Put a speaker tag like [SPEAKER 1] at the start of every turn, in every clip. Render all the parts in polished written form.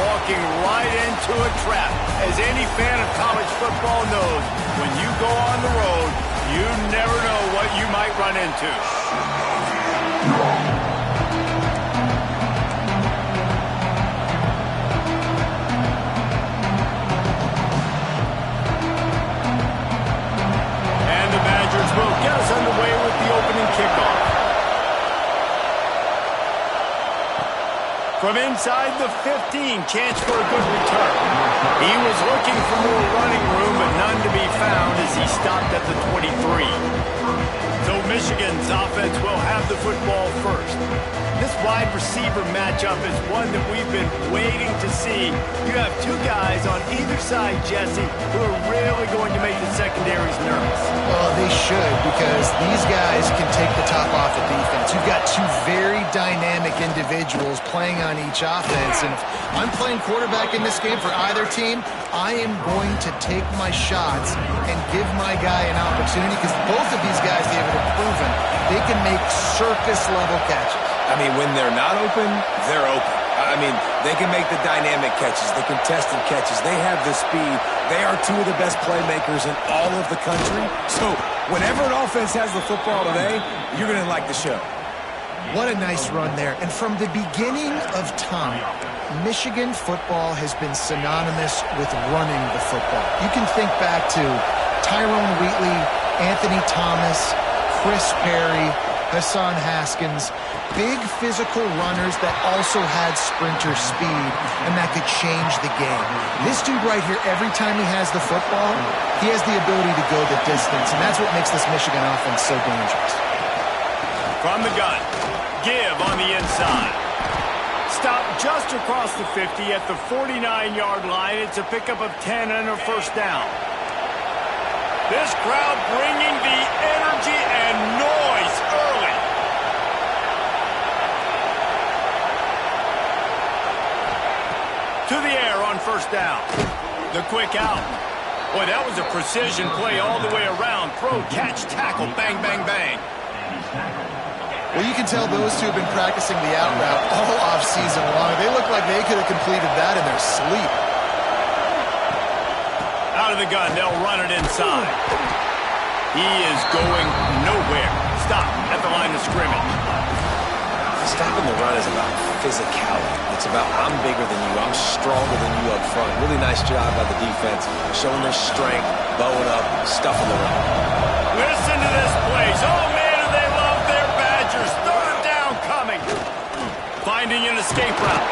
[SPEAKER 1] walking right into a trap. As any fan of college football knows, when you go on the road, you never know what you might run into. And the Badgers will get us underway with the opening kickoff. From inside the 15, chance for a good return. He was looking for more running room, but none to be found as he stopped at the 23. So Michigan's offense will have the football first. This wide receiver matchup is one that we've been waiting to see. You have two guys on either side, Jesse, who are really going to make the secondaries nervous.
[SPEAKER 2] Well, they should, because these guys can take the top off the defense. You've got two very dynamic individuals playing on each offense, and if I'm playing quarterback in this game for either team, I am going to take my shots and give my guy an opportunity, because both of these guys, David, have proven they can make circus-level catches.
[SPEAKER 3] I mean, when they're not open, they're open. I mean, they can make the dynamic catches, the contested catches. They have the speed. They are two of the best playmakers in all of the country. So whenever an offense has the football today, you're going to like the show.
[SPEAKER 2] What a nice run there. And from the beginning of time, Michigan football has been synonymous with running the football. You can think back to Tyrone Wheatley, Anthony Thomas, Chris Perry, Hassan Haskins, big physical runners that also had sprinter speed, and that could change the game. This dude right here, every time he has the football, he has the ability to go the distance, and that's what makes this Michigan offense so dangerous.
[SPEAKER 1] From the gun, give on the inside. Stop just across the 50 at the 49-yard line. It's a pickup of 10 and a first down. This crowd bringing the energy and noise early. To the air on first down. The quick out. Boy, that was a precision play all the way around. Throw, catch, tackle, bang, bang, bang.
[SPEAKER 2] Well, you can tell those two have been practicing the out route all offseason long. They look like they could have completed that in their sleep.
[SPEAKER 1] Out of the gun, they'll run it inside. He is going nowhere. Stop at the line of scrimmage.
[SPEAKER 3] Stopping the run is about physicality. It's about I'm bigger than you, I'm stronger than you up front. Really nice job by the defense, showing their strength, bowing up, stuffing the run.
[SPEAKER 1] Listen to this place. Oh, man, do they love their Badgers. Third down coming. Finding an escape route.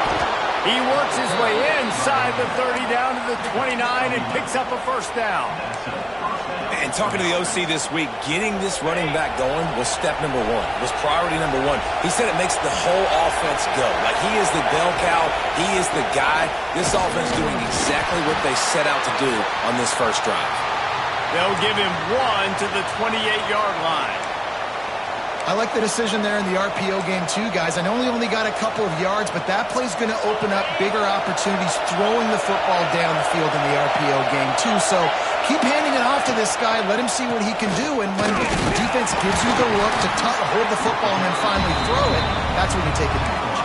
[SPEAKER 1] He works his way inside the 30 down to the 29 and picks up a first down.
[SPEAKER 3] And talking to the OC this week, getting this running back going was step number one, was priority number one. He said it makes the whole offense go. Like, he is the bell cow, he is the guy. This offense doing exactly what they set out to do on this first drive.
[SPEAKER 1] They'll give him one to the 28-yard line.
[SPEAKER 2] I like the decision there in the RPO game too, guys. I know he only got a couple of yards, but that play's going to open up bigger opportunities throwing the football down the field in the RPO game too. So keep handing it off to this guy. Let him see what he can do. And when the defense gives you the look to hold the football and then finally throw it, that's when you take advantage.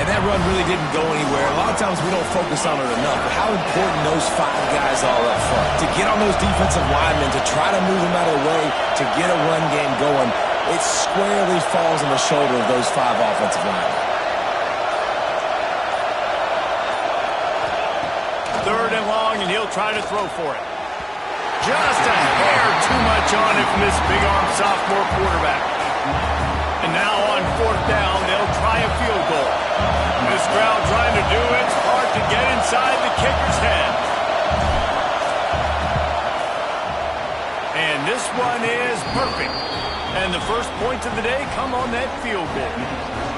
[SPEAKER 3] And that run really didn't go anywhere. A lot of times we don't focus on it enough, but how important those five guys are up front. To get on those defensive linemen, to try to move them out of the way, to get a run game going, it squarely falls on the shoulder of those five offensive linemen.
[SPEAKER 1] Third and long, and he'll try to throw for it. Just a hair too much on it from this big-arm sophomore quarterback. And now on fourth down, they'll try a field goal. This crowd trying to do its part to get inside the kicker's head. And this one is perfect. And the first points of the day come on that field goal.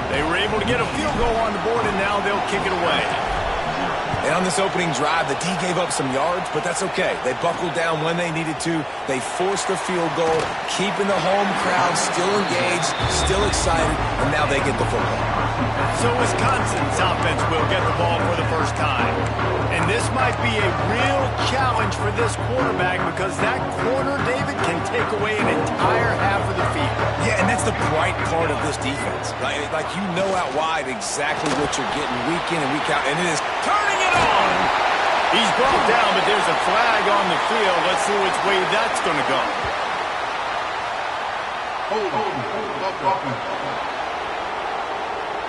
[SPEAKER 1] They were able to get a field goal on the board, and now they'll kick it away.
[SPEAKER 3] And on this opening drive, the D gave up some yards, but that's okay. They buckled down when they needed to. They forced the field goal, keeping the home crowd still engaged, still excited, and now they get the football.
[SPEAKER 1] So Wisconsin's offense will get the ball for the first time. And this might be a real challenge for this quarterback because that corner, David, can take away an entire half of the field.
[SPEAKER 3] Yeah, and that's the bright part of this defense. Like you know out wide exactly what you're getting week in and week out, and it is turning it on.
[SPEAKER 1] He's brought down, but there's a flag on the field. Let's see which way that's going to go.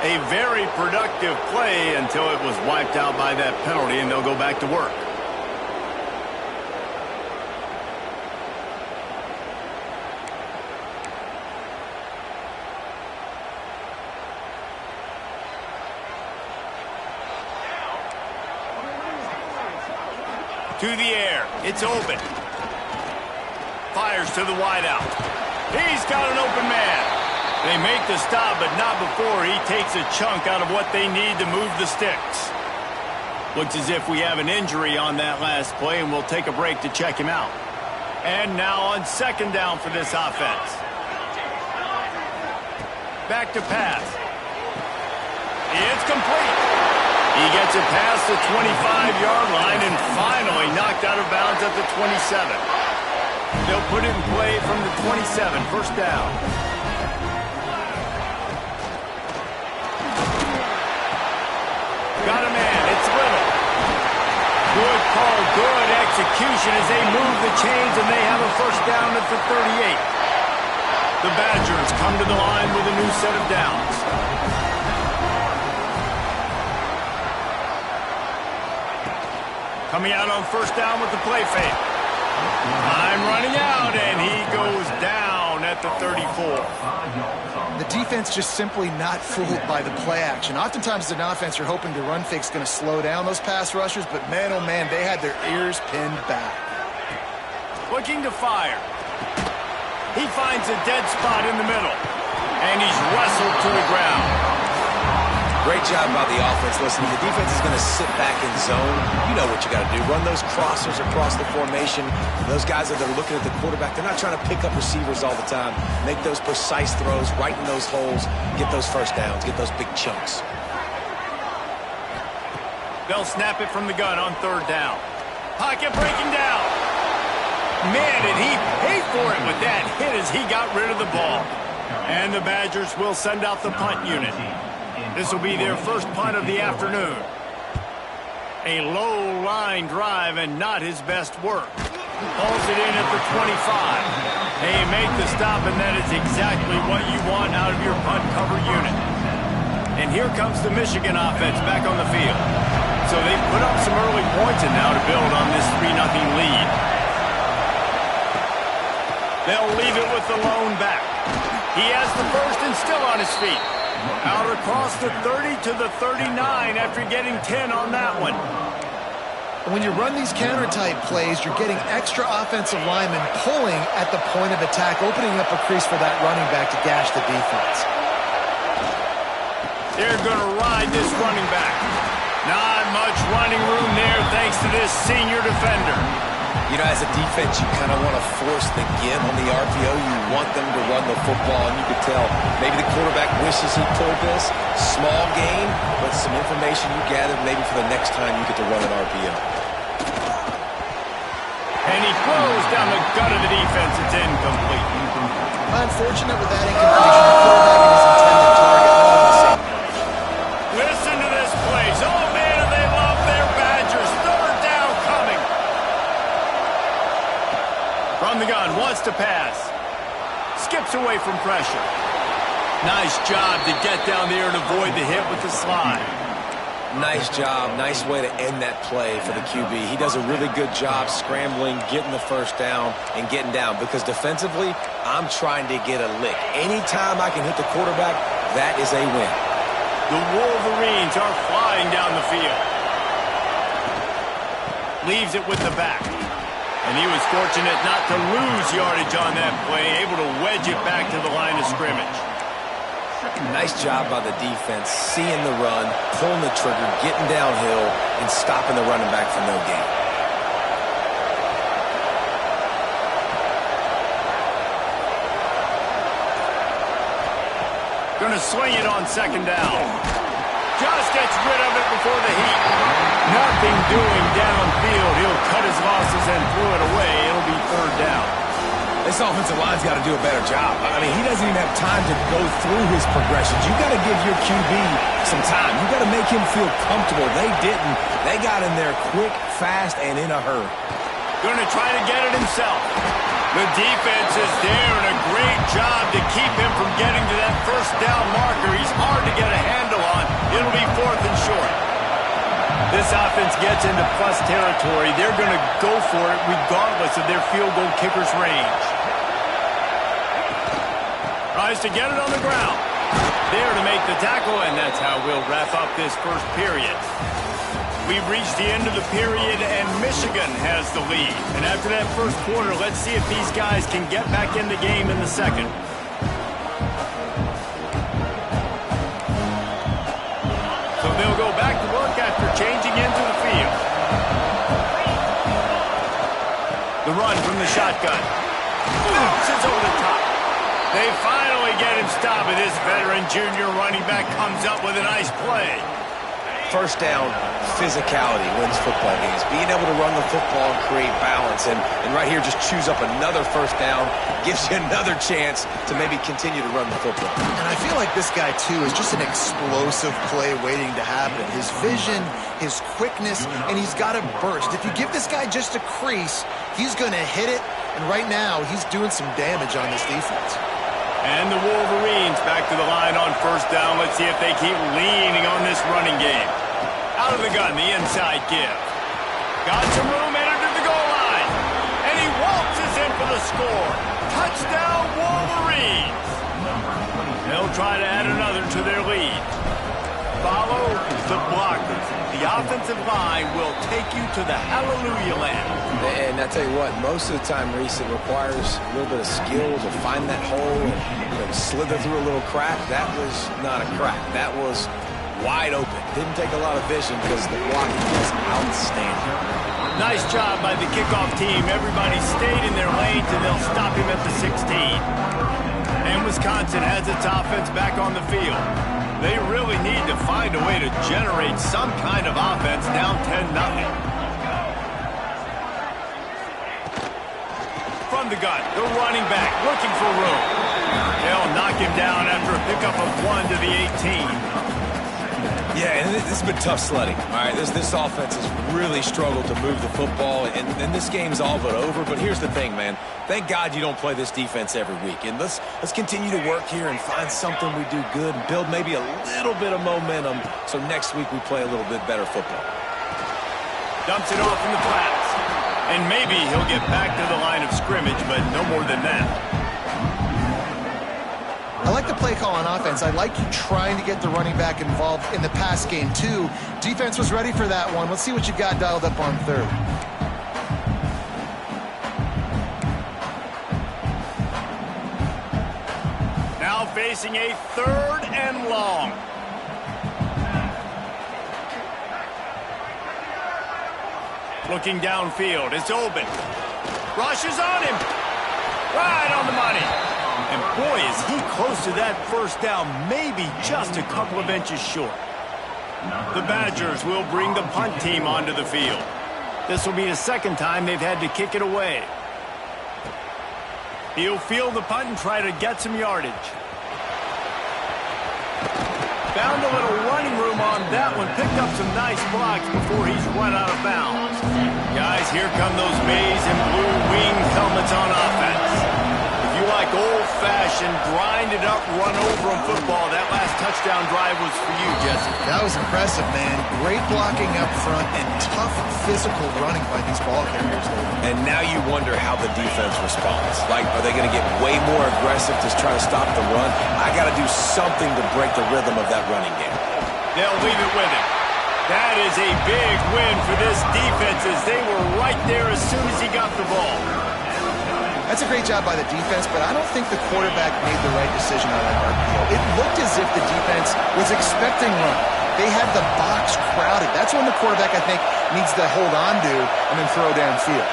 [SPEAKER 1] A very productive play until it was wiped out by that penalty, and they'll go back to work. To the air. It's open. Fires to the wideout. He's got an open man. They make the stop, but not before he takes a chunk out of what they need to move the sticks. Looks as if we have an injury on that last play, and we'll take a break to check him out. And now on second down for this offense. Back to pass. It's complete. He gets it past the 25-yard line and finally knocked out of bounds at the 27. They'll put it in play from the 27, first down. Got a man, it's Little. Good call, good execution as they move the chains and they have a first down at the 38. The Badgers come to the line with a new set of downs. Coming out on first down with the play fake. Time running out, and he goes down at the 34.
[SPEAKER 2] The defense just simply not fooled by the play action. Oftentimes as an offense, you're hoping the run fake's going to slow down those pass rushers, but man, oh man, they had their ears pinned back.
[SPEAKER 1] Looking to fire. He finds a dead spot in the middle, and he's wrestled to the ground.
[SPEAKER 3] Great job by the offense. Listen, the defense is going to sit back in zone. You know what you got to do. Run those crossers across the formation. Those guys that are looking at the quarterback, they're not trying to pick up receivers all the time. Make those precise throws right in those holes. Get those first downs. Get those big chunks.
[SPEAKER 1] They'll snap it from the gun on third down. Pocket breaking down. Man, did he pay for it with that hit as he got rid of the ball. And the Badgers will send out the punt unit. This will be their first punt of the afternoon. A low-line drive and not his best work. Hauls it in at the 25. They make the stop, and that is exactly what you want out of your punt cover unit. And here comes the Michigan offense back on the field. So they've put up some early points and now to build on this 3-0 lead. They'll leave it with the lone back. He has the first and still on his feet. Out across the 30 to the 39 after getting 10 on that one.
[SPEAKER 2] When you run these counter-type plays, you're getting extra offensive linemen pulling at the point of attack, opening up a crease for that running back to gash the defense.
[SPEAKER 1] They're going to ride this running back. Not much running room there thanks to this senior defender.
[SPEAKER 3] You know, as a defense, you kind of want to force the give on the RPO. You want them to run the football, and you could tell maybe the quarterback wishes he pulled this. Small gain, but some information you gathered maybe for the next time you get to run an RPO.
[SPEAKER 1] And he throws down the gut of the defense. It's incomplete.
[SPEAKER 2] Unfortunate with that incompletion, the quarterback and his intended target.
[SPEAKER 1] Listen to this place. Oh, man, and they love their Badgers. Third down coming. From the gun, wants to pass. Skips away from pressure. Nice job to get down there and avoid the hit with the slide.
[SPEAKER 3] Nice job. Nice way to end that play for the QB. He does a really good job scrambling, getting the first down, and getting down. Because defensively, I'm trying to get a lick. Anytime I can hit the quarterback, that is a win.
[SPEAKER 1] The Wolverines are flying down the field. Leaves it with the back. And he was fortunate not to lose yardage on that play, able to wedge it back to the line of scrimmage.
[SPEAKER 3] Nice job by the defense, seeing the run, pulling the trigger, getting downhill, and stopping the running back for no gain.
[SPEAKER 1] Going to swing it on second down. Just gets rid of it before the heat. Nothing doing downfield. He'll cut his losses and throw it away. It'll be third down.
[SPEAKER 3] This offensive line's got to do a better job. I mean, he doesn't even have time to go through his progressions. You got to give your QB some time. You got to make him feel comfortable. They didn't. They got in there quick, fast, and in a hurry.
[SPEAKER 1] Going to try to get it himself. The defense is there, and a great job to keep him from getting to that first down marker. He's hard to get a handle on. It'll be fourth and short. This offense gets into plus territory. They're going to go for it regardless of their field goal kicker's range. Tries to get it on the ground. There to make the tackle, and that's how we'll wrap up this first period. We've reached the end of the period, and Michigan has the lead. And after that first quarter, let's see if these guys can get back in the game in the second. So they'll go back to work after changing into the field. The run from the shotgun. Bounces over the top. They finally get him stopped, and this veteran junior running back comes up with a nice play.
[SPEAKER 3] First down, physicality wins football games. Being able to run the football and create balance. And right here, just choose up another first down. Gives you another chance to maybe continue to run the football.
[SPEAKER 2] And I feel like this guy, too, is just an explosive play waiting to happen. His vision, his quickness, and he's got a burst. If you give this guy just a crease, he's going to hit it. And right now, he's doing some damage on this defense.
[SPEAKER 1] And the Wolverines back to the line on first down. Let's see if they keep leaning on this running game. Out of the gun, the inside give. Got some room, entered to the goal line. And he waltzes in for the score. Touchdown, Wolverines. They'll try to add another to their lead. Follow the blockers. The offensive line will take you to the hallelujah land.
[SPEAKER 3] And I tell you what, most of the time, Reese, it requires a little bit of skill to find that hole and slither through a little crack. That was not a crack. That was wide open. Didn't take a lot of vision because the blocking was outstanding.
[SPEAKER 1] Nice job by the kickoff team. Everybody stayed in their lanes, and they'll stop him at the 16. And Wisconsin has its offense back on the field. They really need to find a way to generate some kind of offense down 10-0. From the gun, the running back looking for room. They'll knock him down after a pickup of 1 to the 18.
[SPEAKER 3] Yeah, and this has been tough sledding. All right, this offense has really struggled to move the football, and this game's all but over. But here's the thing, man. Thank God you don't play this defense every week. And let's continue to work here and find something we do good and build maybe a little bit of momentum so next week we play a little bit better football.
[SPEAKER 1] Dumps it off in the flats. And maybe he'll get back to the line of scrimmage, but no more than that.
[SPEAKER 2] I like the play call on offense. I like you trying to get the running back involved in the pass game, too. Defense was ready for that one. Let's see what you got dialed up on third.
[SPEAKER 1] Now facing a 3rd and long. Looking downfield. It's open. Rushes on him. Right on the money. And boy, is he close to that first down, maybe just a couple of inches short. The Badgers will bring the punt team onto the field. This will be the second time they've had to kick it away. He'll field the punt and try to get some yardage. Found a little running room on that one. Picked up some nice blocks before he's run out of bounds. Guys, here come those maize and blue winged helmets on offense. If you like old-fashioned, grinded-up, run-over-'em football, that last touchdown drive was for you, Jesse.
[SPEAKER 2] That was impressive, man. Great blocking up front and tough physical running by these ball carriers.
[SPEAKER 3] And now you wonder how the defense responds. Like, are they going to get way more aggressive to try to stop the run? I got to do something to break the rhythm of that running game.
[SPEAKER 1] They'll leave it with him. That is a big win for this defense as they were right there as soon as he got the ball.
[SPEAKER 2] That's a great job by the defense, but I don't think the quarterback made the right decision on that RPO. It looked as if the defense was expecting run. They had the box crowded. That's when the quarterback, I think, needs to hold on to and then throw downfield.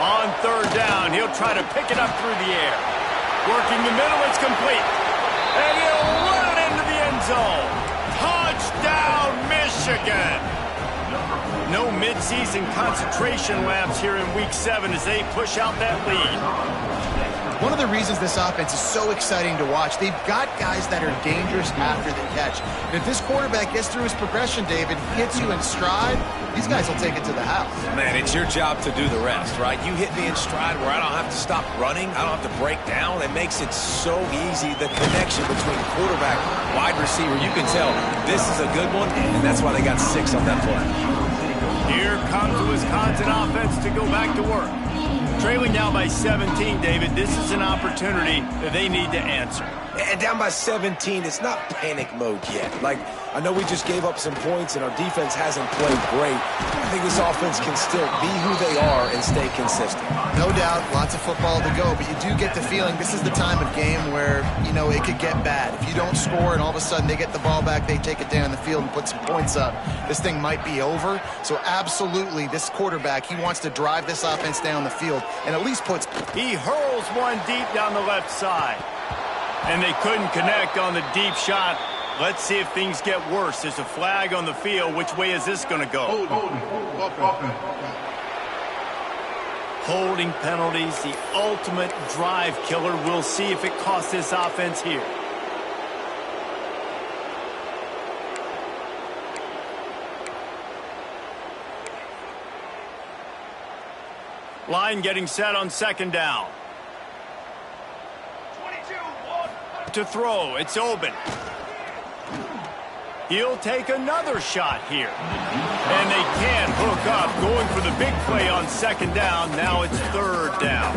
[SPEAKER 1] On 3rd down, he'll try to pick it up through the air. Working the middle, it's complete. And he'll run it into the end zone. mid-season concentration laps here in Week 7 as they push out that lead.
[SPEAKER 2] One of the reasons this offense is so exciting to watch, they've got guys that are dangerous after the catch. And if this quarterback gets through his progression, David, hits you in stride, these guys will take it to the house.
[SPEAKER 3] Man, it's your job to do the rest, right? You hit me in stride where I don't have to stop running. I don't have to break down. It makes it so easy. The connection between quarterback, wide receiver, you can tell this is a good one, and that's why they got 6 on that play.
[SPEAKER 1] Here comes the Wisconsin offense to go back to work. Trailing now by 17, David, this is an opportunity that they need to answer.
[SPEAKER 3] And down by 17, it's not panic mode yet. Like, I know we just gave up some points and our defense hasn't played great. I think this offense can still be who they are and stay consistent.
[SPEAKER 2] No doubt, lots of football to go, but you do get the feeling this is the time of game where, you know, it could get bad. If you don't score and all of a sudden they get the ball back, they take it down the field and put some points up, this thing might be over. So absolutely, this quarterback, he wants to drive this offense down the field and at least puts...
[SPEAKER 1] He hurls one deep down the left side. And they couldn't connect on the deep shot. Let's see if things get worse. There's a flag on the field. Which way is this going to go? Holding penalties, the ultimate drive killer. We'll see if it costs this offense here. Line getting set on second down. To throw, it's open. He'll take another shot here. And they can't hook up, going for the big play on second down. Now it's third down.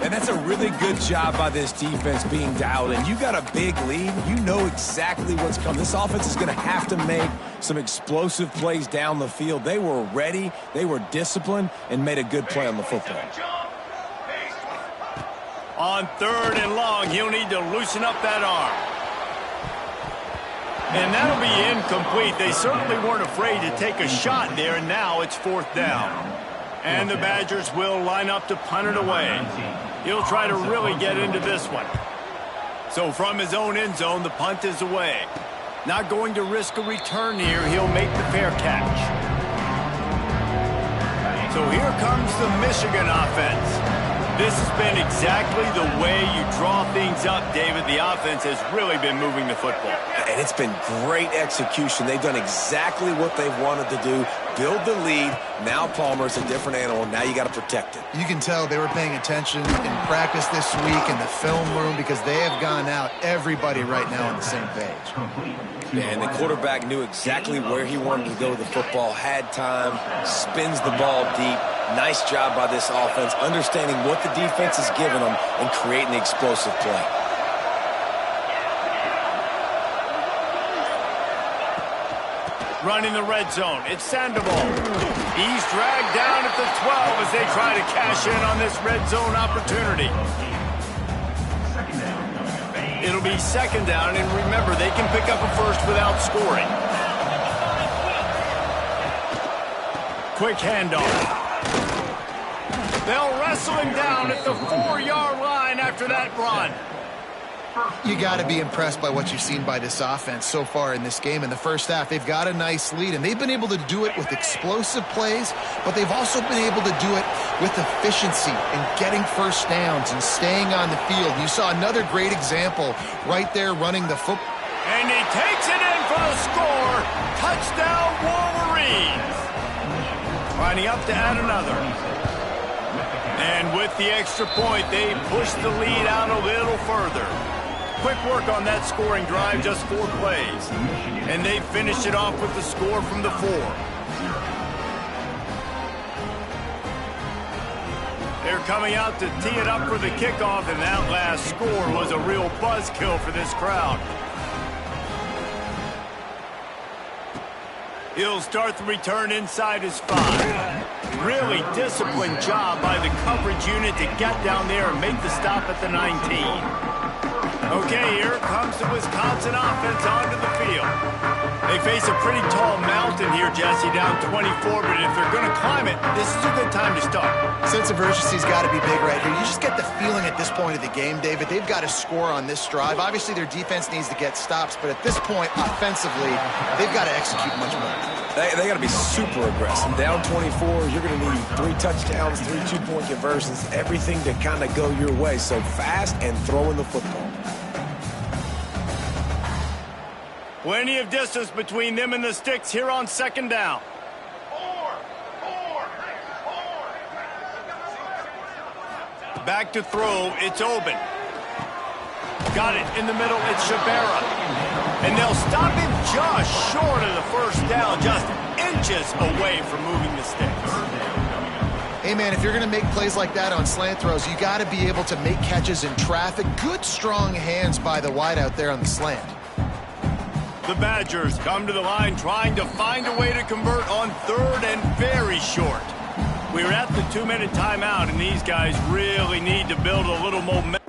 [SPEAKER 3] And that's a really good job by this defense being dialed in. You got a big lead. You know exactly what's coming. This offense is going to have to make some explosive plays down the field. They were ready, they were disciplined, and made a good play on the football.
[SPEAKER 1] On third and long, he'll need to loosen up that arm. And that'll be incomplete. They certainly weren't afraid to take a shot there, and now it's fourth down. And the Badgers will line up to punt it away. He'll try to really get into this one. So from his own end zone, the punt is away. Not going to risk a return here. He'll make the fair catch. So here comes the Michigan offense. This has been exactly the way you draw things up, David. The offense has really been moving the football.
[SPEAKER 3] And it's been great execution. They've done exactly what they've wanted to do. Build the lead. Now Palmer's a different animal. Now you got to protect it.
[SPEAKER 2] You can tell they were paying attention in practice this week in the film room because they have gone out, everybody right now on the same page.
[SPEAKER 3] And the quarterback knew exactly where he wanted to go with the football, had time, spins the ball deep. Nice job by this offense, understanding what the defense is giving them and creating the explosive play.
[SPEAKER 1] Running the red zone, it's Sandoval. He's dragged down at the 12 as they try to cash in on this red zone opportunity. It'll be second down, and remember, they can pick up a first without scoring. Quick handoff. They'll wrestle him down at the 4-yard line after that run.
[SPEAKER 2] You got to be impressed by what you've seen by this offense so far in this game. In the first half, they've got a nice lead, and they've been able to do it with explosive plays, but they've also been able to do it with efficiency and getting first downs and staying on the field. You saw another great example right there running the football.
[SPEAKER 1] And he takes it in for the score. Touchdown, Wolverines. Lining up to add another. And with the extra point, they push the lead out a little further. Quick work on that scoring drive, just 4 plays. And they finish it off with the score from the 4. They're coming out to tee it up for the kickoff, and that last score was a real buzzkill for this crowd. He'll start the return inside his 5. Really disciplined job by the coverage unit to get down there and make the stop at the 19. Okay, here comes the Wisconsin offense onto the field. They face a pretty tall mountain here, Jesse, down 24, but if they're going to climb it, this is a good time to start.
[SPEAKER 2] Sense of urgency's got to be big right here. You just get the feeling at this point of the game, David, they've got to score on this drive. Obviously, their defense needs to get stops, but at this point, offensively, they've got to execute much more.
[SPEAKER 3] They got to be super aggressive. Down 24, you're going to need 3 touchdowns, 3 two-point conversions, everything to kind of go your way. So fast and throwing the football.
[SPEAKER 1] Plenty of distance between them and the sticks here on second down. Back to throw, it's Oben. Got it in the middle, it's Shabera. And they'll stop him just short of the first down, just inches away from moving the sticks.
[SPEAKER 2] Hey, man, if you're going to make plays like that on slant throws, you got to be able to make catches in traffic. Good, strong hands by the wide out there on the slant.
[SPEAKER 1] The Badgers come to the line trying to find a way to convert on third and very short. We're at the 2-minute timeout, and these guys really need to build a little momentum.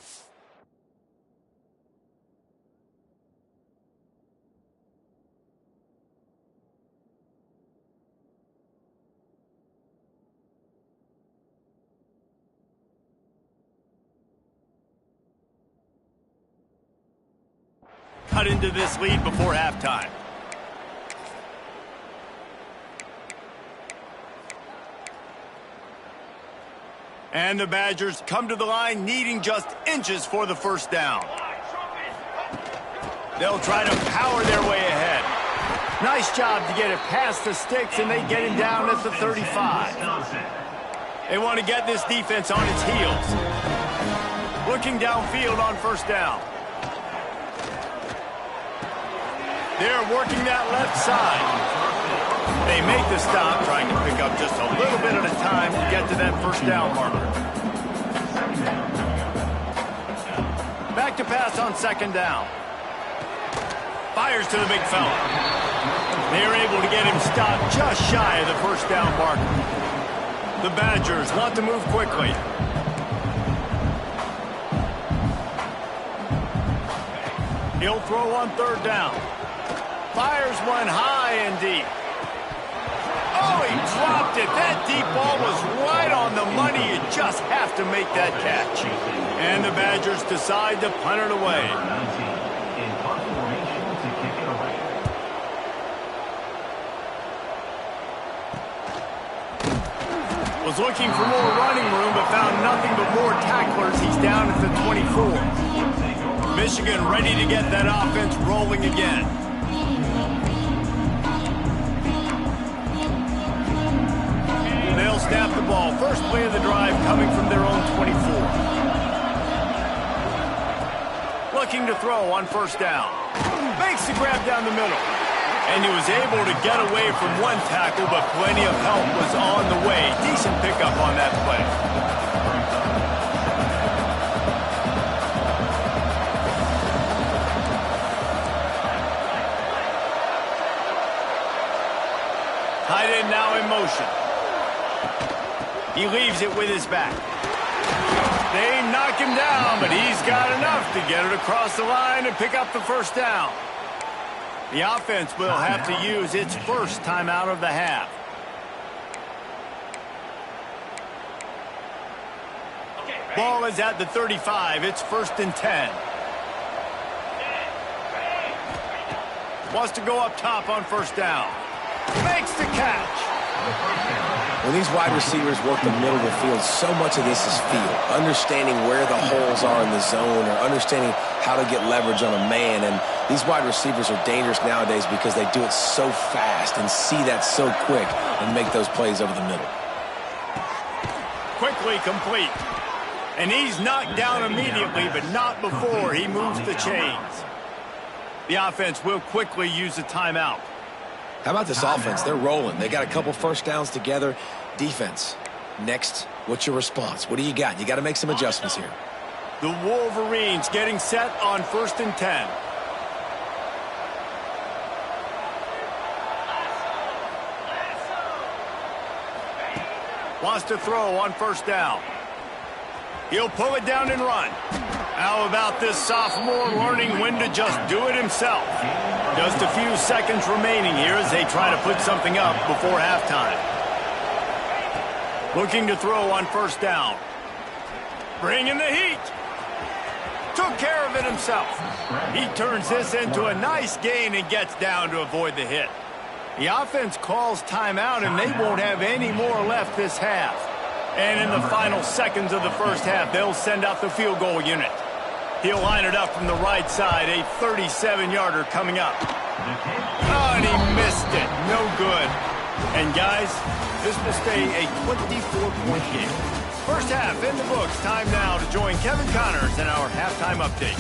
[SPEAKER 1] Cut into this lead before halftime. And the Badgers come to the line needing just inches for the first down. They'll try to power their way ahead. Nice job to get it past the sticks, and they get him down at the 35. They want to get this defense on its heels. Looking downfield on first down. They're working that left side. They make the stop, trying to pick up just a little bit at a time to get to that first down marker. Back to pass on second down. Fires to the big fella. They're able to get him stopped just shy of the first down marker. The Badgers want to move quickly. He'll throw on third down. Fires one high and deep. Oh, he dropped it. That deep ball was right on the money. You just have to make that catch. And the Badgers decide to punt it away. Was looking for more running room, but found nothing but more tacklers. He's down at the 24. Michigan ready to get that offense rolling again. They'll snap the ball. First play of the drive coming from their own 24. Looking to throw on first down. Makes the grab down the middle. And he was able to get away from one tackle, but plenty of help was on the way. Decent pickup on that play. Tight end now in motion. He leaves it with his back. They knock him down, but he's got enough to get it across the line and pick up the first down. The offense will have to use its first timeout of the half. Ball is at the 35. It's 1st and 10. Wants to go up top on first down. Makes the catch.
[SPEAKER 3] When these wide receivers work the middle of the field, so much of this is feel. Understanding where the holes are in the zone, or understanding how to get leverage on a man. And these wide receivers are dangerous nowadays because they do it so fast and see that so quick and make those plays over the middle.
[SPEAKER 1] Quickly complete. And he's knocked down immediately, but not before he moves the chains. The offense will quickly use a timeout.
[SPEAKER 3] How about this offense? They're rolling. They got a couple first downs together. Defense. Next, what's your response? What do you got? You got to make some adjustments here.
[SPEAKER 1] The Wolverines getting set on 1st and 10. Wants to throw on first down. He'll pull it down and run. How about this sophomore learning when to just do it himself? Just a few seconds remaining here as they try to put something up before halftime. Looking to throw on first down. Bringing the heat. Took care of it himself. He turns this into a nice gain and gets down to avoid the hit. The offense calls timeout, and they won't have any more left this half. And in the final seconds of the first half, they'll send out the field goal unit. He'll line it up from the right side, a 37-yarder coming up. Oh, and he missed it. No good. And, guys, this will stay a 24-point game. First half in the books. Time now to join Kevin Connors in our halftime update.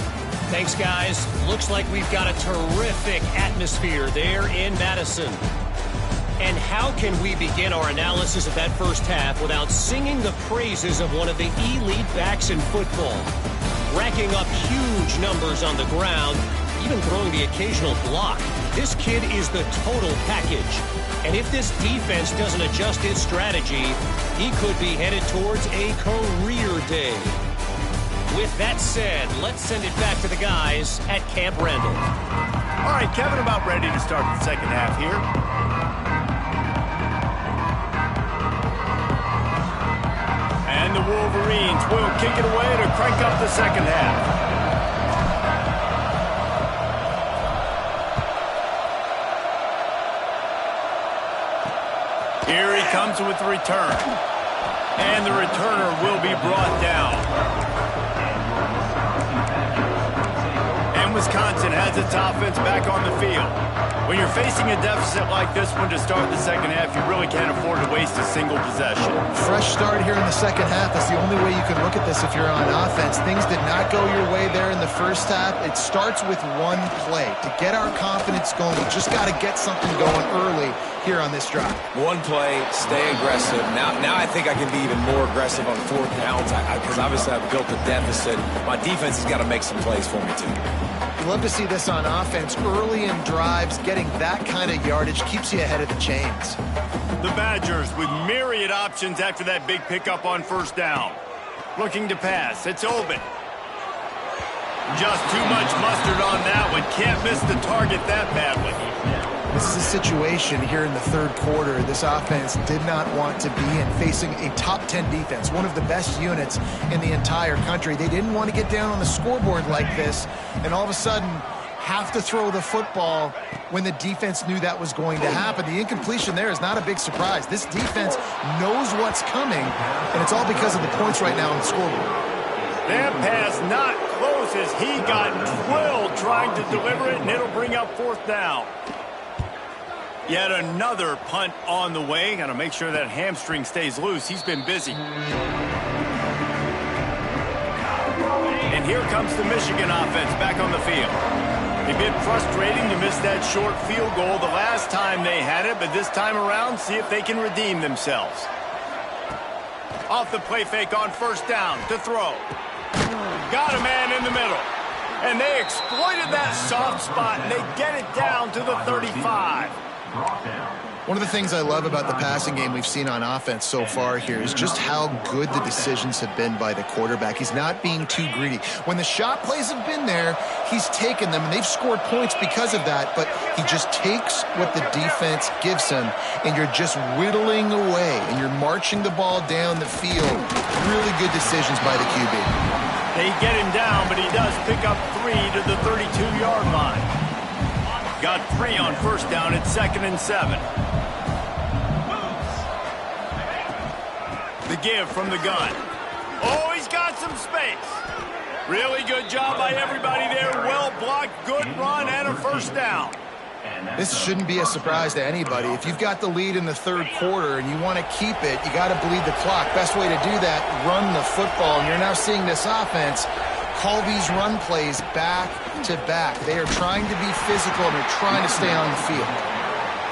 [SPEAKER 4] Thanks, guys. Looks like we've got a terrific atmosphere there in Madison. And how can we begin our analysis of that first half without singing the praises of one of the elite backs in football? Racking up huge numbers on the ground, even throwing the occasional block. This kid is the total package. And if this defense doesn't adjust its strategy, he could be headed towards a career day. With that said, let's send it back to the guys at Camp Randall.
[SPEAKER 1] All right, Kevin, about ready to start the second half here. And the Wolverines will kick it away to crank up the second half. Here he comes with the return. And the returner will be brought down. And Wisconsin has its offense back on the field. When you're facing a deficit like this one to start the second half, you really can't afford to waste a single possession.
[SPEAKER 2] Fresh start here in the second half. That's the only way you can look at this if you're on offense. Things did not go your way there in the first half. It starts with one play. To get our confidence going, we just got to get something going early here on this drive. One play, stay aggressive. Now I think I can be even more aggressive on fourth downs because obviously I've built a deficit. My defense has got to make some plays for me too. You love to see this on offense. Early in drives, getting that kind of yardage keeps you ahead of the chains.
[SPEAKER 1] The Badgers with myriad options after that big pickup on first down. Looking to pass. It's open. Just too much mustard on that one. Can't miss the target that badly.
[SPEAKER 2] This is a situation here in the third quarter this offense did not want to be in, facing a top 10 defense, one of the best units in the entire country. They didn't want to get down on the scoreboard like this and all of a sudden have to throw the football when the defense knew that was going to happen. The incompletion there is not a big surprise. This defense knows what's coming, and it's all because of the points right now on the scoreboard.
[SPEAKER 1] That pass not close as he got drilled trying to deliver it, and it'll bring up fourth down. Yet another punt on the way. Got to make sure that hamstring stays loose. He's been busy. And here comes the Michigan offense back on the field. A bit frustrating to miss that short field goal the last time they had it, but this time around, see if they can redeem themselves. Off the play fake on first down to throw. Got a man in the middle. And they exploited that soft spot, and they get it down to the 35.
[SPEAKER 2] One of the things I love about the passing game we've seen on offense so far here is just how good the decisions have been by the quarterback. He's not being too greedy. When the shot plays have been there, he's taken them, and they've scored points because of that, but he just takes what the defense gives him, and you're just whittling away, and you're marching the ball down the field. Really good decisions by the QB.
[SPEAKER 1] They get him down, but he does pick up 3 to the 32-yard line. Got 3 on first down at 2nd and 7. The give from the gun. Oh, he's got some space. Really good job by everybody there. Well blocked, good run, and a first down.
[SPEAKER 2] This shouldn't be a surprise to anybody. If you've got the lead in the third quarter and you want to keep it, you got to bleed the clock. Best way to do that, run the football. And you're now seeing this offense call these run plays back to back. They are trying to be physical, and they're trying to stay on the field.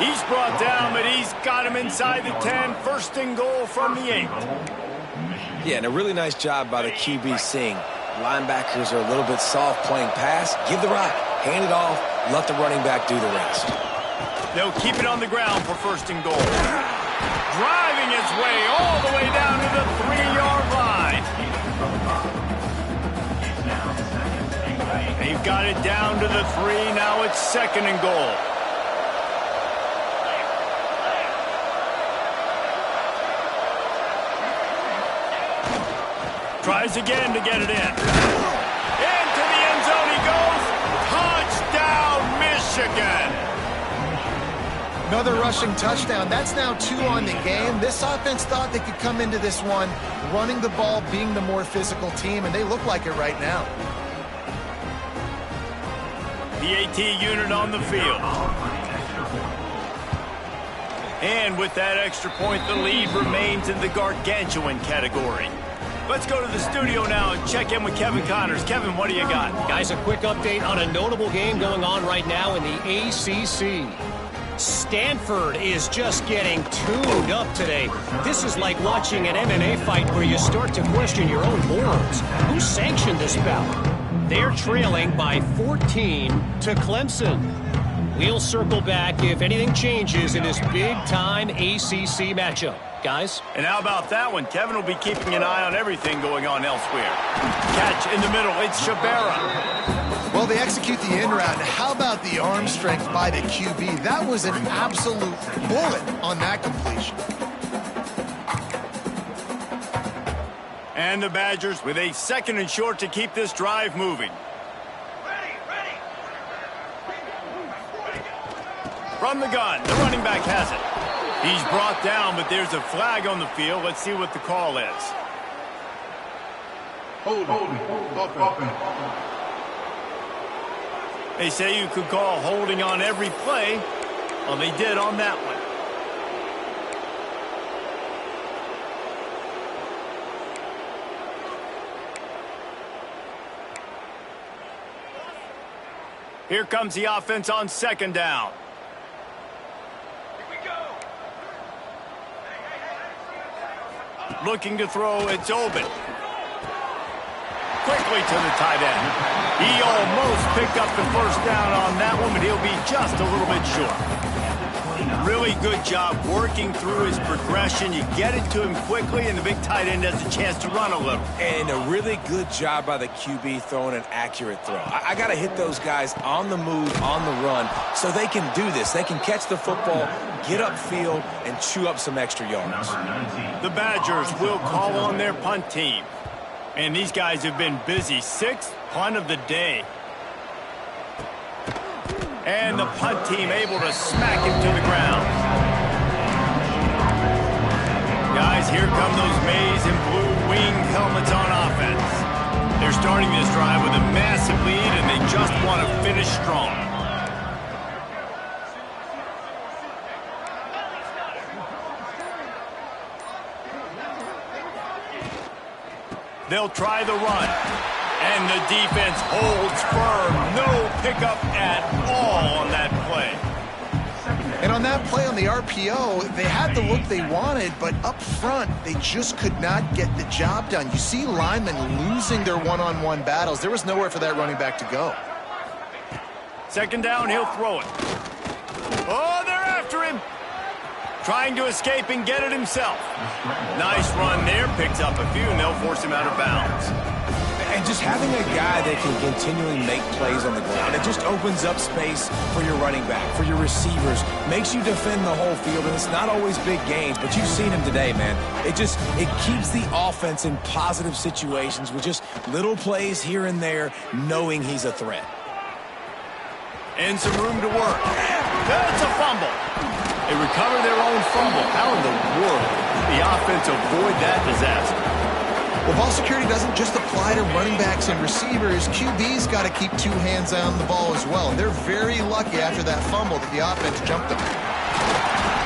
[SPEAKER 1] He's brought down, but he's got him inside the 10. First and goal from the 8.
[SPEAKER 3] Yeah, and a really nice job by the QB seeing linebackers are a little bit soft playing pass. Give the rock, hand it off, let the running back do the rest.
[SPEAKER 1] They'll keep it on the ground for first and goal. Driving its way all the way down to the 3-yard line. They've got it down to the 3. Now it's 2nd and goal. Tries again to get it in. Into the end zone he goes. Touchdown, Michigan.
[SPEAKER 2] Another rushing touchdown. That's now 2 on the game. This offense thought they could come into this one running the ball, being the more physical team, and they look like it right now.
[SPEAKER 1] PAT unit on the field. And with that extra point, the lead remains in the gargantuan category. Let's go to the studio now and check in with Kevin Connors. Kevin, what do you got?
[SPEAKER 4] Guys, a quick update on a notable game going on right now in the ACC. Stanford is just getting tuned up today. This is like watching an MMA fight where you start to question your own morals. Who sanctioned this bout? They're trailing by 14 to Clemson. We'll circle back if anything changes in this big-time ACC matchup. Guys?
[SPEAKER 1] And how about that one? Kevin will be keeping an eye on everything going on elsewhere. Catch in the middle. It's Shabera.
[SPEAKER 2] Well, they execute the in route. And how about the arm strength by the QB? That was an absolute bullet on that completion.
[SPEAKER 1] And the Badgers with a 2nd and short to keep this drive moving. From the gun, the running back has it. He's brought down, but there's a flag on the field. Let's see what the call is. They say you could call holding on every play. Well, they did on that one. Here comes the offense on 2nd down. Looking to throw, it's open. Quickly to the tight end. He almost picked up the 1st down on that one, but he'll be just a little bit short. Really good job working through his progression. You get it to him quickly, and the big tight end has a chance to run a little.
[SPEAKER 3] And a really good job by the QB throwing an accurate throw. I got to hit those guys on the move, on the run, so they can do this. They can catch the football, get upfield, and chew up some extra yards.
[SPEAKER 1] The Badgers will call on their punt team. And these guys have been busy. 6th punt of the day. And the punt team able to smack him to the ground. Guys, here come those maize and blue winged helmets on offense. They're starting this drive with a massive lead, and they just want to finish strong. They'll try the run. And the defense holds firm. No pickup at all on that play.
[SPEAKER 2] And on that play on the RPO, they had the look they wanted, but up front, they just could not get the job done. You see linemen losing their one-on-one battles. There was nowhere for that running back to go.
[SPEAKER 1] 2nd down, he'll throw it. Oh, they're after him. Trying to escape and get it himself. Nice run there. Picks up a few, and they'll force him out of bounds.
[SPEAKER 3] And just having a guy that can continually make plays on the ground, it just opens up space for your running back, for your receivers, makes you defend the whole field, and it's not always big gains, but you've seen him today, man. It keeps the offense in positive situations with just little plays here and there, knowing he's a threat.
[SPEAKER 1] And some room to work. That's a fumble. They recover their own fumble. How in the world did the offense avoid that disaster?
[SPEAKER 2] Well, ball security doesn't just apply to running backs and receivers. QB's got to keep 2 hands on the ball as well. And they're very lucky after that fumble that the offense jumped them.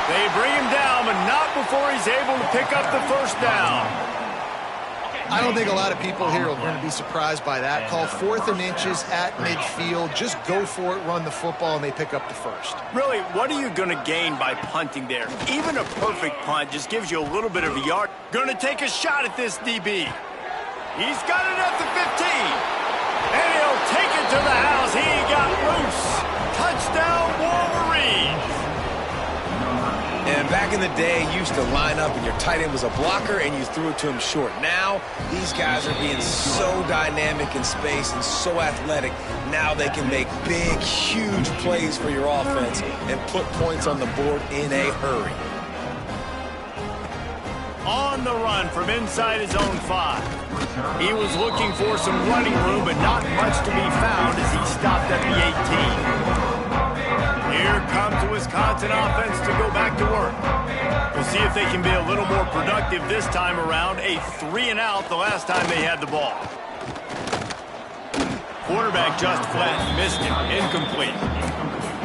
[SPEAKER 1] They bring him down, but not before he's able to pick up the 1st down.
[SPEAKER 2] I don't think a lot of people here are going to be surprised by that call. 4th and inches at midfield. Just go for it, run the football, and they pick up the 1st.
[SPEAKER 1] Really, what are you going to gain by punting there? Even a perfect punt just gives you a little bit of a yard. Going to take a shot at this DB. He's got it at the 15. And he'll take it to the house. He got loose. Touchdown, Wolverines.
[SPEAKER 3] And back Back in the day, you used to line up and your tight end was a blocker and you threw it to him short. Now, these guys are being so dynamic in space and so athletic. Now they can make big, huge plays for your offense and put points on the board in a hurry.
[SPEAKER 1] On the run from inside his own 5. He was looking for some running room, but not much to be found as he stopped at the 18. Here comes the Wisconsin offense to go back to work. We'll see if they can be a little more productive this time around. A 3-and-out the last time they had the ball. Quarterback just flat missed it. Incomplete.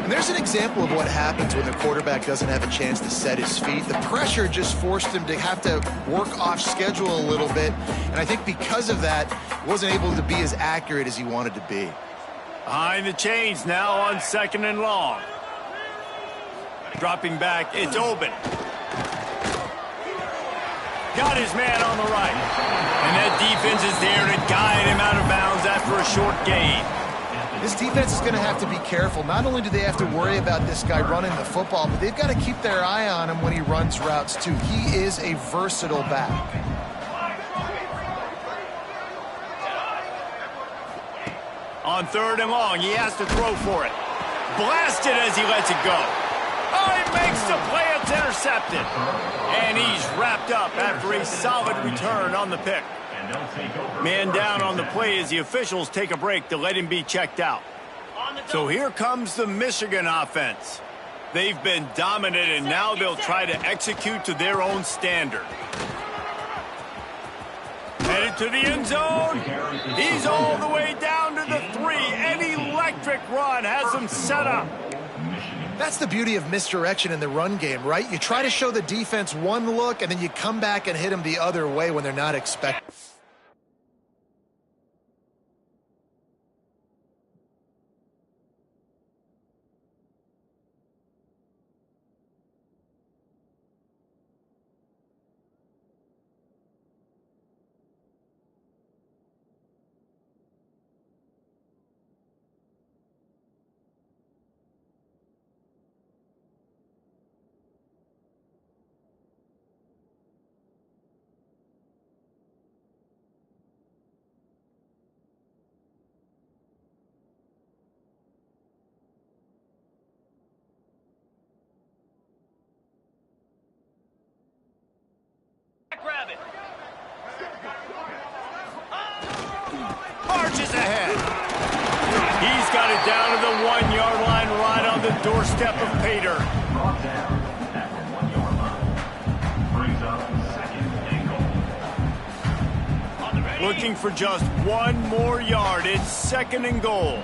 [SPEAKER 2] And there's an example of what happens when the quarterback doesn't have a chance to set his feet. The pressure just forced him to have to work off schedule a little bit. And I think because of that, he wasn't able to be as accurate as he wanted to be.
[SPEAKER 1] Behind the chains now on 2nd and long. Dropping back, it's open. Got his man on the right. And that defense is there to guide him out of bounds after a short gain.
[SPEAKER 2] This defense is going to have to be careful. Not only do they have to worry about this guy running the football, but they've got to keep their eye on him when he runs routes, too. He is a versatile back.
[SPEAKER 1] On 3rd and long, he has to throw for it. Blasted as he lets it go. Oh, he makes the play. It's intercepted. And he's wrapped up after a solid return on the pick. Man down on the play as the officials take a break to let him be checked out. So here comes the Michigan offense. They've been dominant, and now they'll try to execute to their own standard. Headed to the end zone. He's all the way down to the 3. An electric run has him set up.
[SPEAKER 2] That's the beauty of misdirection in the run game, right? You try to show the defense one look, and then you come back and hit them the other way when they're not expecting.
[SPEAKER 1] Marches ahead. He's got it down to the 1-yard line, right on the doorstep of Pater. Looking for just one more yard. It's 2nd and goal.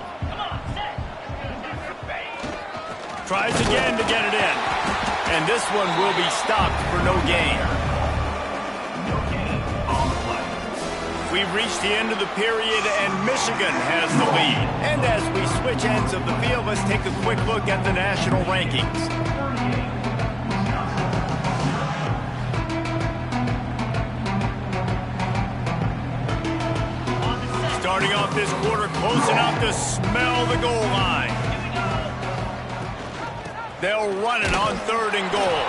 [SPEAKER 1] Tries again to get it in. And this one will be stopped for no gain. We've reached the end of the period, and Michigan has the lead. And as we switch ends of the field, let's take a quick look at the national rankings. Starting off this quarter, close enough to smell the goal line. They'll run it on 3rd and goal.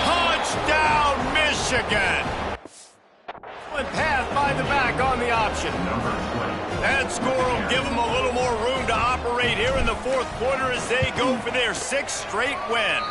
[SPEAKER 1] Touchdown, Michigan! Pass by the back on the option. That score will give them a little more room to operate here in the 4th quarter as they go for their 6th straight win.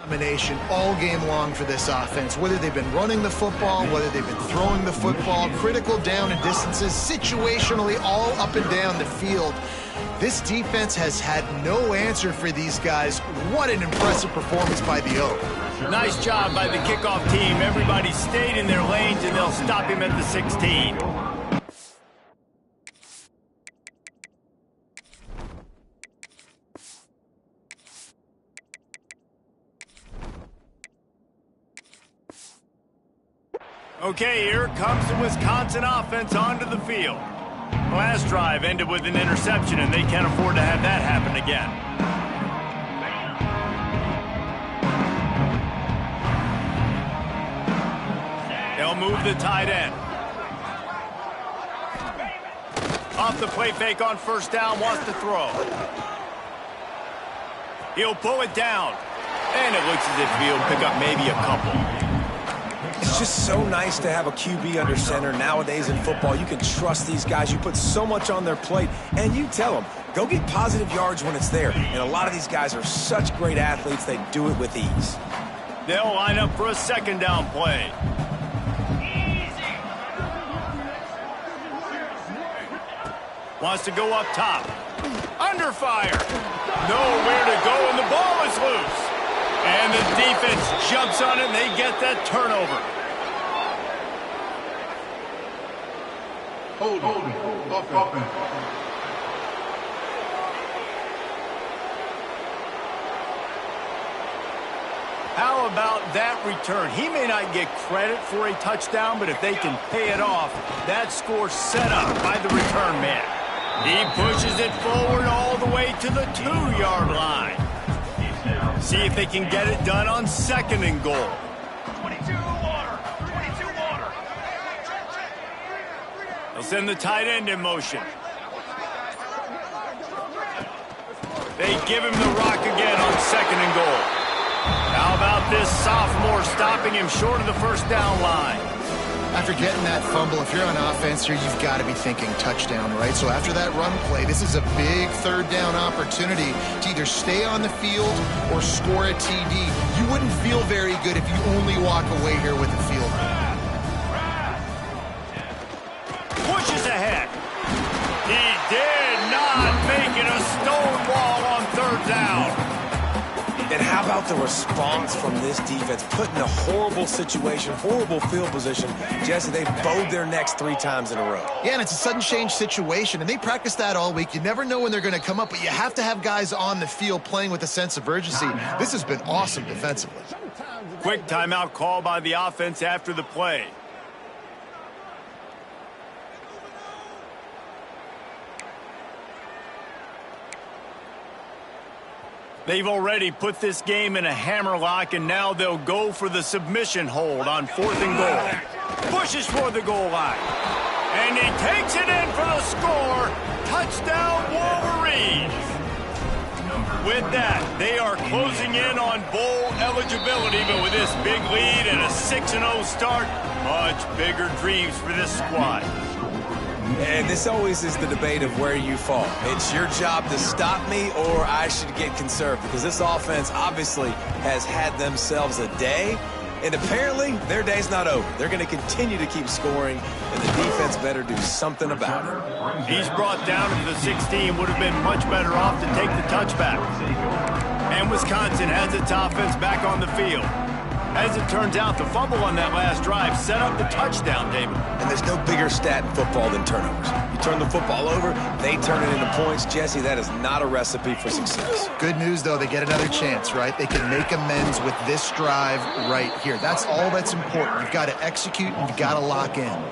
[SPEAKER 2] Domination all game long for this offense. Whether they've been running the football, whether they've been throwing the football, critical down and distances, situationally all up and down the field. This defense has had no answer for these guys. What an impressive performance by the Oak.
[SPEAKER 1] Nice job by the kickoff team. Everybody stayed in their lanes, and they'll stop him at the 16. Okay, here comes the Wisconsin offense onto the field. Last drive ended with an interception, and they can't afford to have that happen again. They'll move the tight end. off the play fake on first down, wants to throw. He'll pull it down. And it looks as if he'll pick up maybe a couple.
[SPEAKER 3] It's just so nice to have a QB under center. Nowadays in football, you can trust these guys. You put so much on their plate, and you tell them, go get positive yards when it's there. And a lot of these guys are such great athletes, they do it with ease.
[SPEAKER 1] They'll line up for a second down play. Wants to go up top. Under fire. Nowhere to go, and the ball is loose. And the defense jumps on it, and they get that turnover.
[SPEAKER 5] Holding. Offense.
[SPEAKER 1] How about that return? He may not get credit for a touchdown, but if they can pay it off, that score's set up by the return man. He pushes it forward all the way to the 2-yard line. See if they can get it done on second and goal.
[SPEAKER 6] 22 water.
[SPEAKER 1] They'll send the tight end in motion. They give him the rock again on second and goal. How about this sophomore stopping him short of the first down line?
[SPEAKER 2] After getting that fumble, if you're on offense here, you've got to be thinking touchdown, right? So after that run play, this is a big third down opportunity to either stay on the field or score a TD. You wouldn't feel very good if you only walk away here with a field goal.
[SPEAKER 1] Pushes ahead. He did not make it a stone wall on third down.
[SPEAKER 3] And how about the response from this defense? Put in a horrible situation, horrible field position. Jesse, they bowed their necks 3 times in a row.
[SPEAKER 2] Yeah, and it's a sudden change situation, and they practice that all week. You never know when they're going to come up, but you have to have guys on the field playing with a sense of urgency. This has been awesome defensively.
[SPEAKER 1] Quick timeout call by the offense after the play. They've already put this game in a hammerlock, and now they'll go for the submission hold on 4th and goal. Pushes for the goal line. And he takes it in for the score. Touchdown, Wolverines. With that, they are closing in on bowl eligibility, but with this big lead and a 6-0 start, much bigger dreams for this squad.
[SPEAKER 3] And this always is the debate of where you fall. It's your job to stop me, or I should get conserved, because this offense obviously has had themselves a day, and apparently their day's not over. They're going to continue to keep scoring, and the defense better do something about it.
[SPEAKER 1] He's brought down to the 16, would have been much better off to take the touchback. And Wisconsin has its offense back on the field. As it turns out, the fumble on that last drive set up the touchdown, David.
[SPEAKER 3] And there's no bigger stat in football than turnovers. You turn the football over, they turn it into points. Jesse, that is not a recipe for success.
[SPEAKER 2] Good news, though, they get another chance, right? They can make amends with this drive right here. That's all that's important. You've got to execute and you've got to lock in.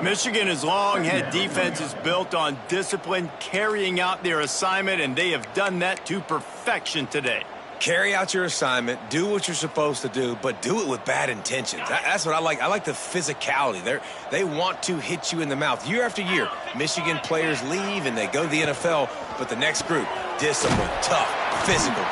[SPEAKER 1] Michigan has long had defenses built on discipline, carrying out their assignment, and they have done that to perfection today.
[SPEAKER 3] Carry out your assignment, do what you're supposed to do, but do it with bad intentions. That's what I like. I like the physicality. They want to hit you in the mouth. Year after year, Michigan players leave and they go to the NFL, but the next group, discipline, tough, physical.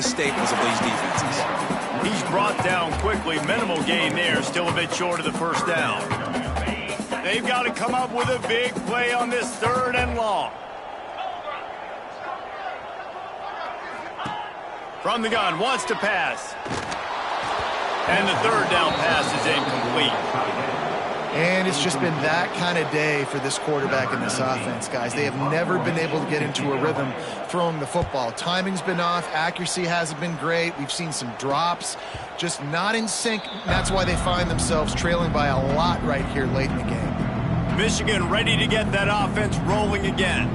[SPEAKER 3] staples of these defenses.
[SPEAKER 1] He's brought down quickly. Minimal gain there. Still a bit short of the first down. They've got to come up with a big play on this 3rd and long. From the gun, wants to pass. And the 3rd down pass is incomplete.
[SPEAKER 2] And it's just been that kind of day for this quarterback in this offense, guys. They have never been able to get into a rhythm throwing the football. Timing's been off. Accuracy hasn't been great. We've seen some drops. Just not in sync. That's why they find themselves trailing by a lot right here late in the game.
[SPEAKER 1] Michigan ready to get that offense rolling again.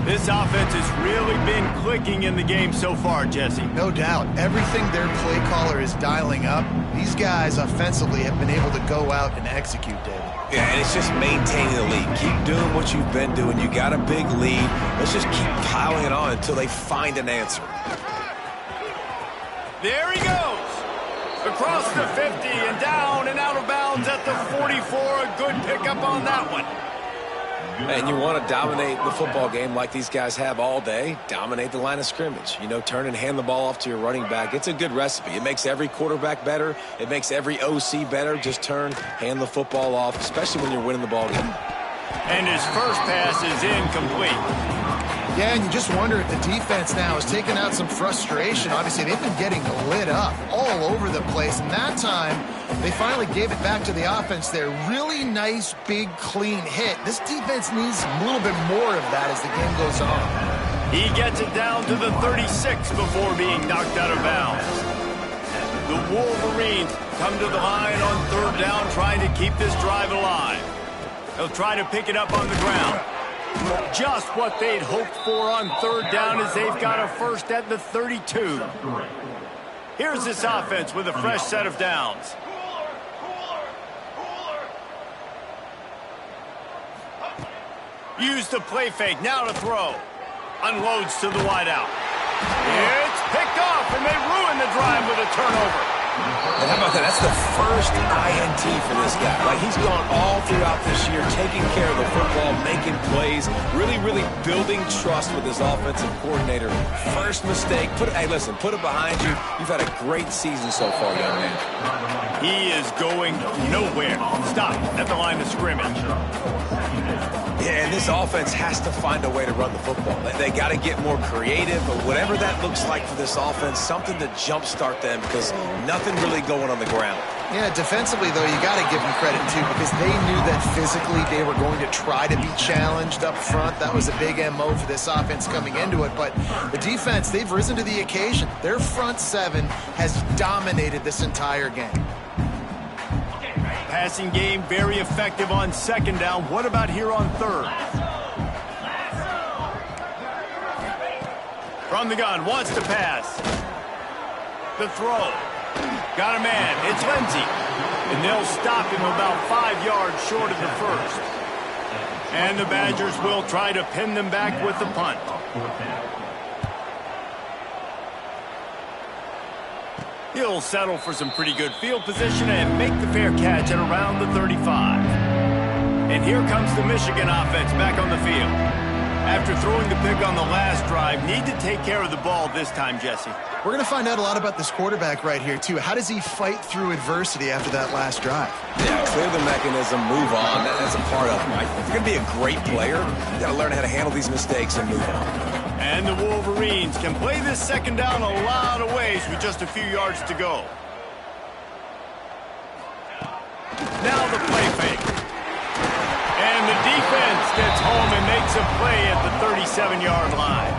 [SPEAKER 1] This offense has really been clicking in the game so far, Jesse.
[SPEAKER 2] No doubt. Everything their play caller is dialing up, these guys offensively have been able to go out and execute, David.
[SPEAKER 3] Yeah, and it's just maintaining the lead. Keep doing what you've been doing. You got a big lead. Let's just keep piling it on until they find an answer.
[SPEAKER 1] There he goes. Across the 50 and down and out of bounds at the 44. A good pickup on that one.
[SPEAKER 3] And you want to dominate the football game like these guys have all day. Dominate the line of scrimmage. You know, turn and hand the ball off to your running back. It's a good recipe. It makes every quarterback better. It makes every OC better. Just turn, hand the football off, especially when you're winning the ball game.
[SPEAKER 1] And his first pass is incomplete.
[SPEAKER 2] Yeah, and you just wonder if the defense now has taken out some frustration. Obviously, they've been getting lit up all over the place. And that time, they finally gave it back to the offense there. Really nice, big, clean hit. This defense needs a little bit more of that as the game goes on.
[SPEAKER 1] He gets it down to the 36 before being knocked out of bounds. The Wolverines come to the line on 3rd down, trying to keep this drive alive. They'll try to pick it up on the ground. Just what they'd hoped for on 3rd down as they've got a first at the 32. Here's this offense with a fresh set of downs. Use the play fake, now to throw. Unloads to the wideout. It's picked off, and they ruin the drive with a turnover.
[SPEAKER 3] And how about that? That's the first INT for this guy. Like, he's gone all throughout this year, taking care of the football, making plays, really building trust with his offensive coordinator. First mistake. Hey, listen, put it behind you. You've had a great season so far, young man.
[SPEAKER 1] He is going nowhere. Stop at the line of scrimmage.
[SPEAKER 3] Yeah, and this offense has to find a way to run the football. They got to get more creative, but whatever that looks like for this offense, something to jumpstart them because nothing really going on the ground.
[SPEAKER 2] Yeah, defensively, though, you got to give them credit, too, because they knew that physically they were going to try to be challenged up front. That was a big MO for this offense coming into it. But the defense, they've risen to the occasion. Their front 7 has dominated this entire game.
[SPEAKER 1] Passing game very effective on 2nd down. What about here on 3rd? From the gun, wants to pass. The throw. Got a man. It's Lindsey. And they'll stop him about 5 yards short of the first. And the Badgers will try to pin them back with the punt. He'll settle for some pretty good field position and make the fair catch at around the 35. And here comes the Michigan offense back on the field. After throwing the pick on the last drive, need to take care of the ball this time, Jesse.
[SPEAKER 2] We're going to find out a lot about this quarterback right here, too. How does he fight through adversity after that last drive?
[SPEAKER 3] Yeah, clear the mechanism, move on. That's a part of it, right? If you're going to be a great player, you got to learn how to handle these mistakes and move on.
[SPEAKER 1] And the Wolverines can play this 2nd down a lot of ways with just a few yards to go. Now the play fake. And the defense gets home and makes a play at the 37-yard line.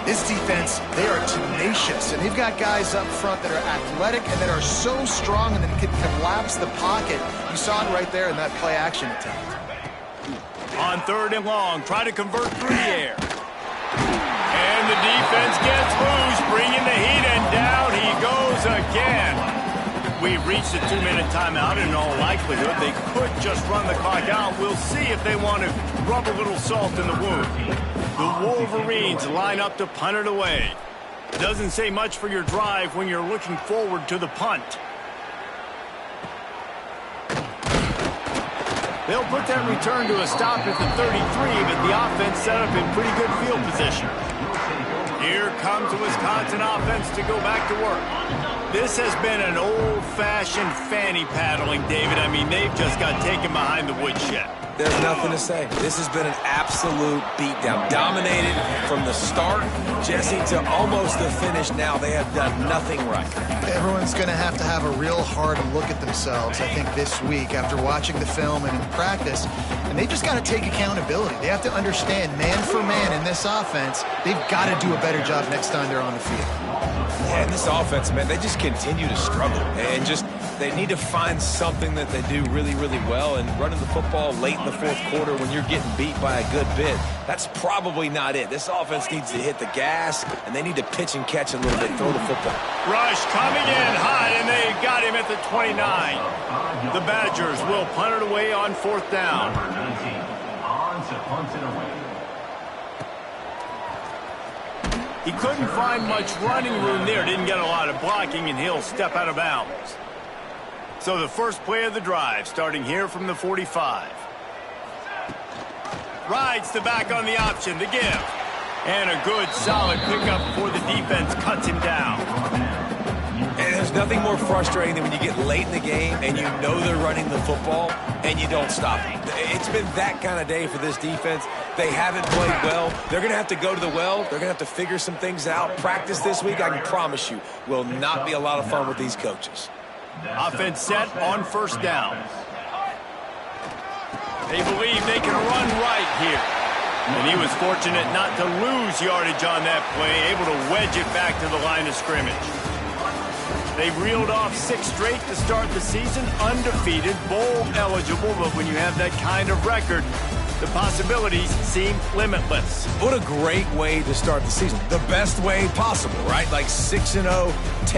[SPEAKER 2] This defense, they are tenacious, and they've got guys up front that are athletic and that are so strong and that can collapse the pocket. You saw it right there in that play-action attempt.
[SPEAKER 1] On 3rd and long, try to convert through the air. And the defense gets loose, bringing the heat, and down he goes again. We've reached a 2-minute timeout, and in all likelihood, they could just run the clock out. We'll see if they want to rub a little salt in the wound. The Wolverines line up to punt it away. Doesn't say much for your drive when you're looking forward to the punt. They'll put that return to a stop at the 33, but the offense set up in pretty good field position. Here comes the Wisconsin offense to go back to work. This has been an old-fashioned fanny paddling, David. I mean, they've just got taken behind the woodshed.
[SPEAKER 3] There's nothing to say. This has been an absolute beatdown. Dominated from the start, Jesse, to almost the finish now. They have done nothing right.
[SPEAKER 2] Everyone's going to have a real hard look at themselves, I think, this week after watching the film and in practice. And they just got to take accountability. They have to understand, man for man in this offense, they've got to do a better job next time they're on the field.
[SPEAKER 3] Yeah, and this offense, man, they just continue to struggle. And just they need to find something that they do really, really well. And running the football late in the fourth quarter when you're getting beat by a good bit, that's probably not it. This offense needs to hit the gas, and they need to pitch and catch a little bit, throw the football.
[SPEAKER 1] Rush coming in hot, and they got him at the 29. The Badgers will punt it away on fourth down. He couldn't find much running room there. Didn't get a lot of blocking, and he'll step out of bounds. So the first play of the drive, starting here from the 45. Rides the back on the option, the give. And a good, solid pickup before the defense cuts him down.
[SPEAKER 3] And there's nothing more frustrating than when you get late in the game and you know they're running the football and you don't stop it. It's been that kind of day for this defense. They haven't played well. They're going to have to go to the well. They're going to have to figure some things out. Practice this week, I can promise you, will not be a lot of fun with these coaches.
[SPEAKER 1] Offense set on first down. They believe they can run right here. And he was fortunate not to lose yardage on that play, able to wedge it back to the line of scrimmage. They've reeled off 6 straight to start the season, undefeated, bowl eligible, but when you have that kind of record, the possibilities seem limitless.
[SPEAKER 3] What a great way to start the season. The best way possible, right? Like 6-0, take